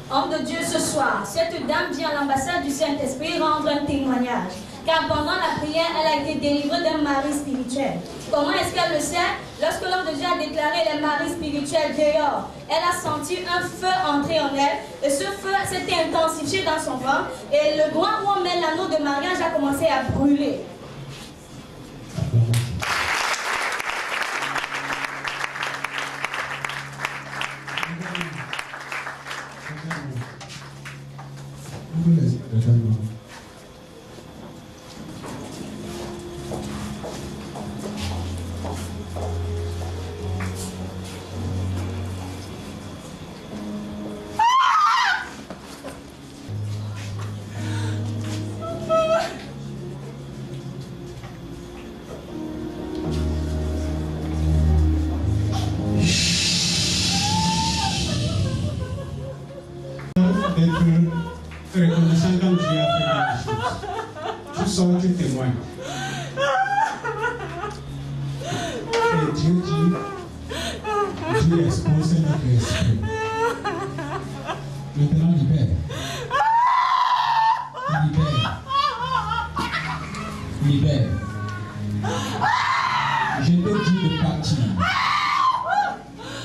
Homme de Dieu, ce soir, cette dame vient à l'ambassade du Saint-Esprit rendre un témoignage. Car pendant la prière, elle a été délivrée d'un mari spirituel. Comment est-ce qu'elle le sait? Lorsque l'homme de Dieu a déclaré les maris spirituels dehors, elle a senti un feu entrer en elle. Et ce feu s'était intensifié dans son ventre. Et le doigt où on met l'anneau de mariage a commencé à brûler. Reconnaissant quand Dieu a fait quelque chose. Tu sors, tu témoignes. Et Dieu dit, Dieu expose notre esprit. Maintenant, libère. Libère. Libère. Je te dis de partir.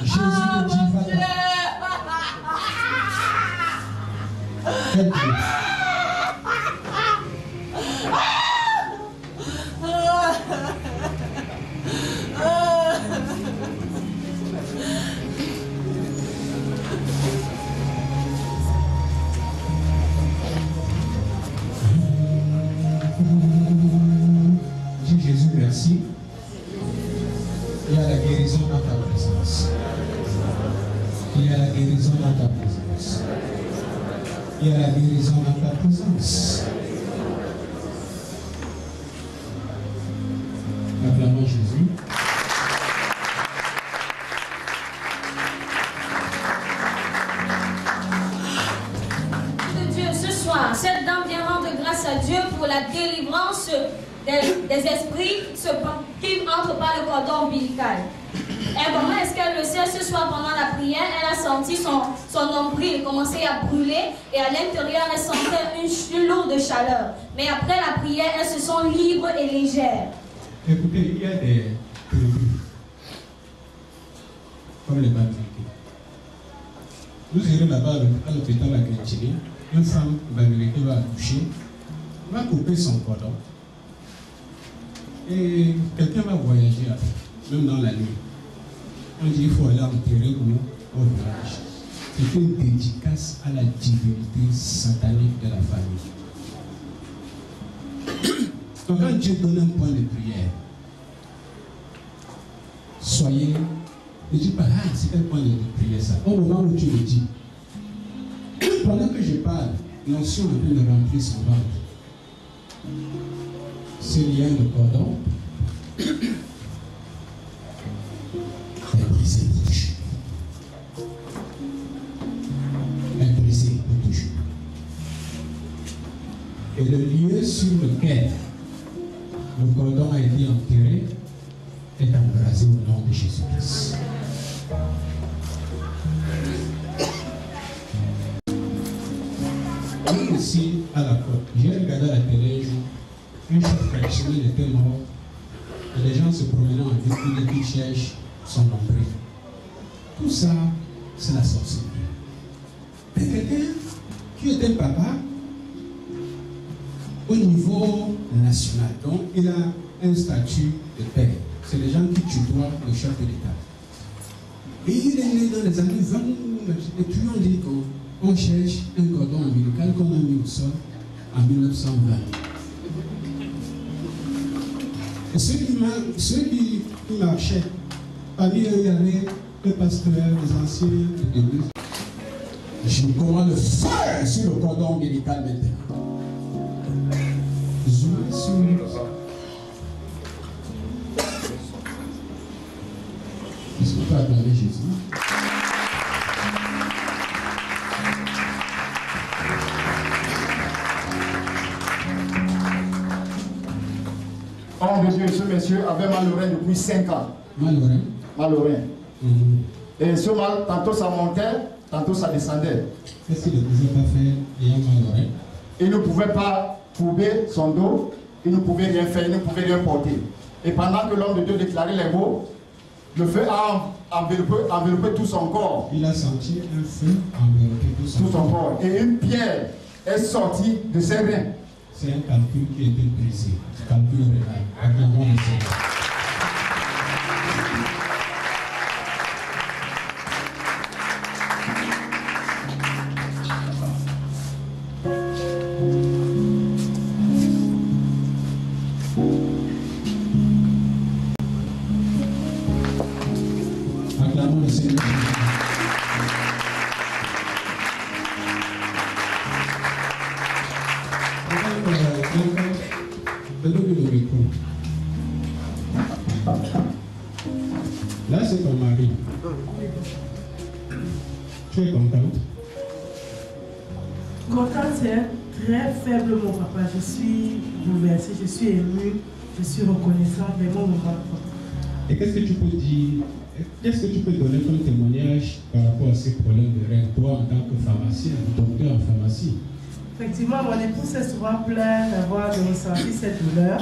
Jésus te dit, va-t'en. Jésus, merci. Il y a la guérison dans ta présence. Il y a la guérison dans ta présence. Il y a la guérison dans ta présence. Acclamons Jésus. De Dieu, ce soir, cette dame vient rendre grâce à Dieu pour la délivrance des esprits qui entrent par le cordon ombilical. Et comment est-ce qu'elle le sait? Ce soir, pendant la prière, elle a senti son nombril commencer à brûler et à l'intérieur, elle sentait une lourde chaleur. Mais après la prière, elle se sent libre et légère. Écoutez, il y a des tribus, comme les Baptiques. Nous irons là-bas à l'hôpital à Kétini. Une femme va accoucher, va couper son cordon. Et quelqu'un va voyager avec, même dans la nuit. On dit qu'il faut aller enterrer au village. C'est une dédicace à la divinité satanique de la famille. Donc quand Dieu donne un point de prière, soyez, ne dites pas, ah, c'est un point de prière ça. Au moment où tu le dis, pendant que je parle, l'onction est en train de remplir son ventre. Ce lien de cordon est brisé pour toujours. Est brisé pour toujours. Et le lieu sur lequel le cordon a été enterré est embrasé au nom de Jésus-Christ. Et aussi à la côte. J'ai regardé à la télé un jour. Un chef traditionnel était mort et les gens se promenaient en ville qui cherchent son nombril. Tout ça, c'est la sorcellerie. Mais quelqu'un qui était papa au niveau national, donc il a un statut de père. C'est les gens qui tutoient le chef de l'État. Et il est né dans les années 20, et puis on dit qu'on cherche un cordon ombilical qu'on a mis au sol en 1920. Et ceux qui marchaient, parmi eux, il y avait le pasteur, les anciens de l'église. Je commande le feu sur le cordon ombilical maintenant. Zoomez sur. Est-ce qu'on peut acclamer Jésus? Homme de Dieu, ce monsieur avait mal au rein depuis 5 ans. Mal au rein? Mal au rein. Et ce mal, tantôt ça montait, Tantôt ça descendait. Qu'est-ce qu'il ne pouvait pas faire ayant mal aux reins? Il ne pouvait pas courber son dos, il ne pouvait rien faire, il ne pouvait rien porter. Et pendant que l'homme de Dieu déclarait les mots, le feu a enveloppé tout son corps. Il a senti un feu envelopper tout son corps. Et une pierre est sortie de ses reins. C'est un calcul qui a été brisé. Calcul rénal. Acclamons le Seigneur. Acclamons le Seigneur. Donne-lui le micro. Là, c'est ton mari. Tu es contente? Contente, c'est un très faible mot, papa. Je suis bouleversée, je suis émue, je suis reconnaissante, mais mon moment. Et qu'est-ce que tu peux dire? Qu'est-ce que tu peux donner comme témoignage par rapport à ces problèmes de reins, toi en tant que pharmacien, docteur en pharmacie? Effectivement, mon épouse s'est souvent plaint d'avoir ressenti cette douleur.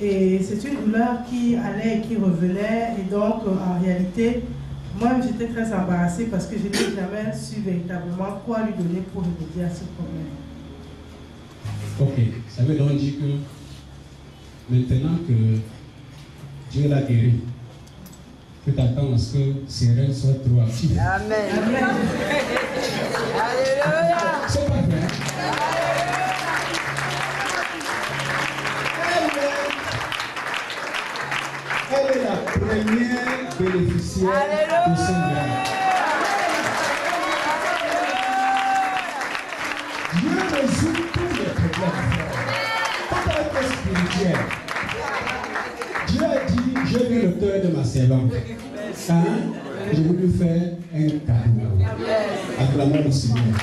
Et c'est une douleur qui allait et qui revenait. Et donc, en réalité, moi-même, j'étais très embarrassée parce que je n'ai jamais su véritablement quoi lui donner pour remédier à ce problème. Ok, ça veut donc dire que maintenant que Dieu l'a guéri, tu t'attends à ce que ses reins soient trop actifs. Amen. Amen. Alléluia. C'est pas vrai. Elle est la première bénéficiaire de son rein. Dieu résout tous les problèmes. Tout est spirituel. Dieu a dit, j'ai vu le cœur de ma servante. Hein? Je vais lui faire un cadeau. Acclamons le Seigneur.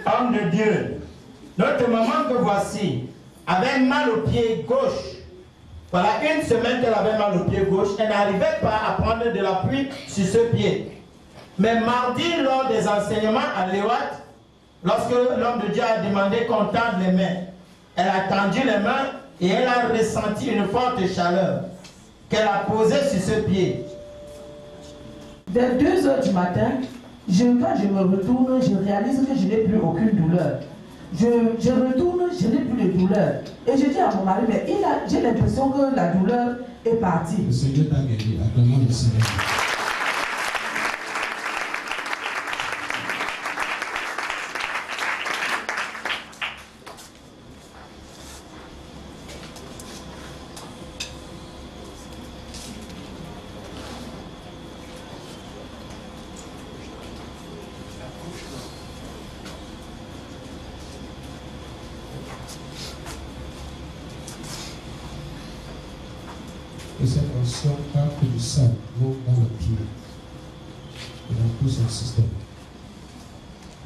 Homme de Dieu, notre maman que voici avait mal au pied gauche. Voilà une semaine qu'elle avait mal au pied gauche. Elle n'arrivait pas à prendre de l'appui sur ce pied. Mais mardi, lors des enseignements à Léoat, lorsque l'homme de Dieu a demandé qu'on tende les mains, elle a tendu les mains et elle a ressenti une forte chaleur qu'elle a posée sur ce pied. Vers 2 h du matin, quand je me retourne, je réalise que je n'ai plus aucune douleur. Je retourne, je n'ai plus de douleur. Et je dis à mon mari, mais j'ai l'impression que la douleur est partie. Le Seigneur t'a guéri. Acclamons le Seigneur. Que cette onction parte du sang, monte dans le pied et dans tout son système.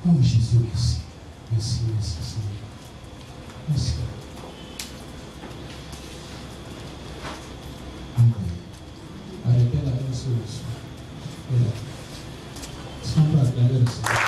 Oh Jésus, merci. Merci, merci Seigneur. Merci. Amen. Arrêtez la résurrection. Voilà. Est-ce qu'on peut acclamer le Seigneur?